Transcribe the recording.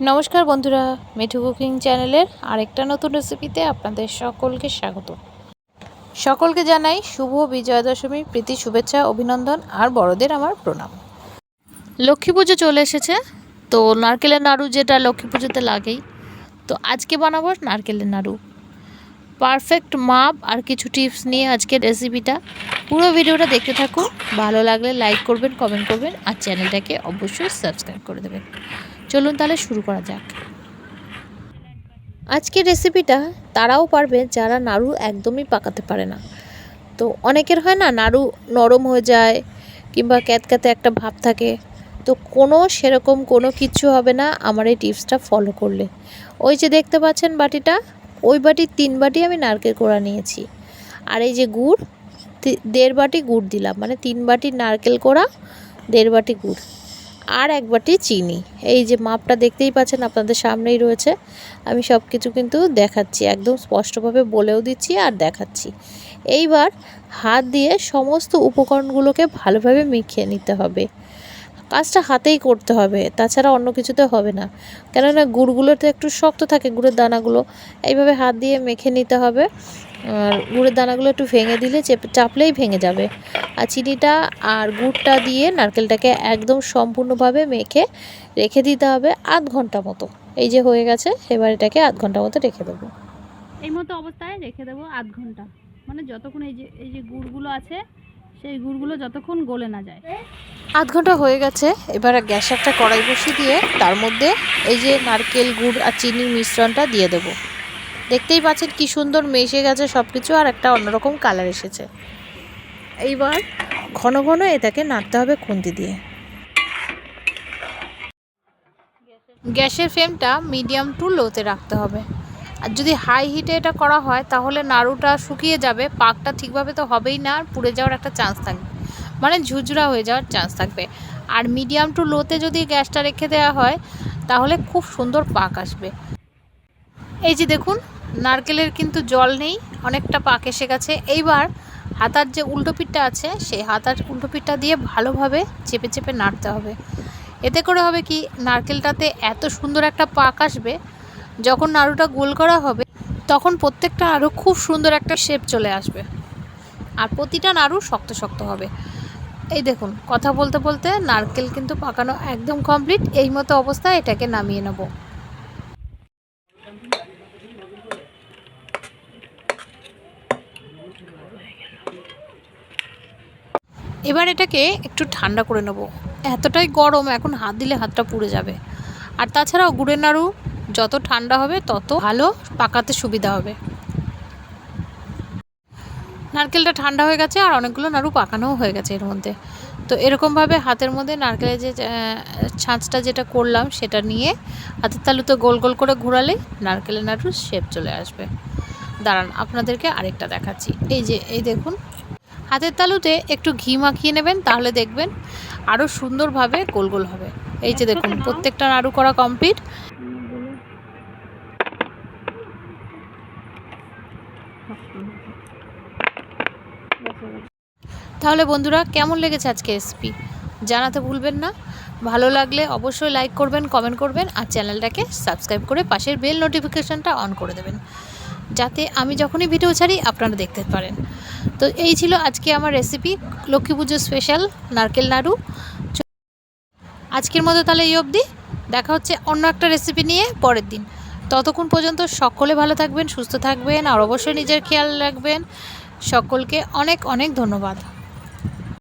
নমস্কার বন্ধুরা, মিঠু কুকিং চ্যানেলের আরেকটা নতুন রেসিপিতে আপনাদের সকলকে স্বাগত। সকলকে জানাই শুভ বিজয়া দশমীর প্রীতি শুভেচ্ছা, অভিনন্দন আর বড়দের আমার প্রণাম। লক্ষ্মী পুজো চলে এসেছে, তো নারকেলের নাড়ু যেটা লক্ষ্মী পুজোতে লাগেই, তো আজকে বানাবো নারকেলের নাড়ু। পারফেক্ট মাপ আর কিছু টিপস নিয়ে আজকের রেসিপিটা। পুরো ভিডিওটা দেখতে থাকুন, ভালো লাগলে লাইক করবেন, কমেন্ট করবেন আর চ্যানেলটাকে অবশ্যই সাবস্ক্রাইব করে দেবেন। চলুন তাহলে শুরু করা যাক। আজকের রেসিপিটা তারাও পারবে যারা নাড়ু একদমই পাকাতে পারে না। তো অনেকের হয় না, নাড়ু নরম হয়ে যায় কিংবা ক্যাতক্যাতে একটা ভাব থাকে, তো সেরকম কোনো কিছু হবে না আমার এই টিপসটা ফলো করলে। ওই যে দেখতে পাচ্ছেন বাটিটা, ওই বাটির 3 বাটি আমি নারকেল কোড়া নিয়েছি। আর এই যে গুড়, 1.5 বাটি গুড় দিলাম, মানে 3 বাটি নারকেল কোড়া, 1.5 বাটি গুড় আর 1 বাটি চিনি। এই যে মাপটা দেখতেই পাচ্ছেন, আপনাদের সামনেই রয়েছে। আমি সব কিছু কিন্তু দেখাচ্ছি, একদম স্পষ্টভাবে বলেও দিচ্ছি আর দেখাচ্ছি। এইবার হাত দিয়ে সমস্ত উপকরণগুলোকে ভালোভাবে মিশিয়ে নিতে হবে। কাজটা হাতেই করতে হবে, তাছাড়া অন্য কিছুতে হবে না, কেননা গুড়গুলোতে একটু শক্ত থাকে, গুড়ের দানাগুলো। এইভাবে হাত দিয়ে মেখে নিতে হবে। আর গুড়ের দানাগুলো একটু ভেঙে দিলে চাপলেই ভেঙে যাবে। আর চিনিটা আর গুড়টা দিয়ে নারকেলটাকে একদম সম্পূর্ণভাবে মেখে রেখে দিতে হবে আধ ঘন্টা মতো। এই যে হয়ে গেছে, এবার এটাকে আধ ঘন্টা মতো রেখে দেবো। এই মতো অবস্থায় রেখে দেবো আধ ঘন্টা, মানে যতক্ষণ এই যে গুড়গুলো আছে সেই গুড়গুলো যতক্ষণ গলে না যায়। আধ ঘন্টা হয়ে গেছে। এবার গ্যাসে একটা কড়াই বসিয়ে দিয়ে তার মধ্যে এই যে নারকেল, গুড় আর চিনির মিশ্রণটা দিয়ে দেবো। দেখতেই পাচ্ছেন কি সুন্দর মিশে গেছে সব কিছু, আর একটা অন্যরকম কালার এসেছে। এইবার ঘন ঘন এটাকে নাড়তে হবে খুন্তি দিয়ে। গ্যাসের ফ্লেমটা মিডিয়াম টু লোতে রাখতে হবে। আর যদি হাই হিটে এটা করা হয় তাহলে নাড়ুটা শুকিয়ে যাবে, পাকটা ঠিকভাবে তো হবেই না, আর পুড়ে যাওয়ার একটা চান্স থাকবে, মানে ঝুরঝুরা হয়ে যাওয়ার চান্স থাকবে। আর মিডিয়াম টু লোতে যদি গ্যাসটা রেখে দেওয়া হয় তাহলে খুব সুন্দর পাক আসবে। এই যে দেখুন, নারকেলের কিন্তু জল নেই, অনেকটা পাক এসে গেছে। এইবার হাতার যে উল্টো পিঠটা আছে, সেই হাতার উল্টো পিঠটা দিয়ে ভালোভাবে চেপে চেপে নাড়তে হবে। এতে করে হবে কি, নারকেলটাতে এত সুন্দর একটা পাক আসবে, যখন নাড়ুটা গোল করা হবে তখন প্রত্যেকটা নাড়ু খুব সুন্দর একটা শেপ চলে আসবে, আর প্রতিটা নাড়ু শক্ত শক্ত হবে। এই দেখুন, কথা বলতে বলতে নারকেল কিন্তু পাকানো একদম কমপ্লিট। এই মতো অবস্থায় এটাকে নামিয়ে নেব। এবার এটাকে একটু ঠান্ডা করে নেব। এতটাই গরম, এখন হাত দিলে হাতটা পুড়ে যাবে। আর তাছাড়াও গুড়ের নাড়ু যত ঠান্ডা হবে তত ভালো পাকাতে সুবিধা হবে। নারকেলটা ঠান্ডা হয়ে গেছে আর অনেকগুলো নাড়ু পাকানোও হয়ে গেছে এর মধ্যে। তো এরকমভাবে হাতের মধ্যে নারকেলের যে ছাঁচটা যেটা করলাম সেটা নিয়ে হাতের তালুতে গোল গোল করে ঘোরালেই নারকেলের নাড়ুর শেপ চলে আসবে। দাঁড়ান, আপনাদেরকে আরেকটা দেখাচ্ছি। এই দেখুন, হাতের তালুতে একটু ঘি মাখিয়ে নেবেন, তাহলে দেখবেন আরও সুন্দরভাবে গোল গোল হবে। এই যে দেখুন, প্রত্যেকটা নাড়ু করা কমপ্লিট। তাহলে বন্ধুরা, কেমন লেগেছে আজকে রেসিপি জানাতে ভুলবেন না। ভালো লাগলে অবশ্যই লাইক করবেন, কমেন্ট করবেন আর চ্যানেলটাকে সাবস্ক্রাইব করে পাশের বেল নোটিফিকেশানটা অন করে দেবেন, যাতে আমি যখনই ভিডিও ছাড়ি আপনারা দেখতে পারেন। তো এই ছিল আজকে আমার রেসিপি, লক্ষ্মী পুজো স্পেশাল নারকেল নাড়ু। আজকের মতো তাহলে এই অবধি, দেখা হচ্ছে অন্য একটা রেসিপি নিয়ে পরের দিন। ততক্ষণ পর্যন্ত সকলে ভালো থাকবেন, সুস্থ থাকবেন আর অবশ্যই নিজের খেয়াল রাখবেন। সকলকে অনেক অনেক ধন্যবাদ।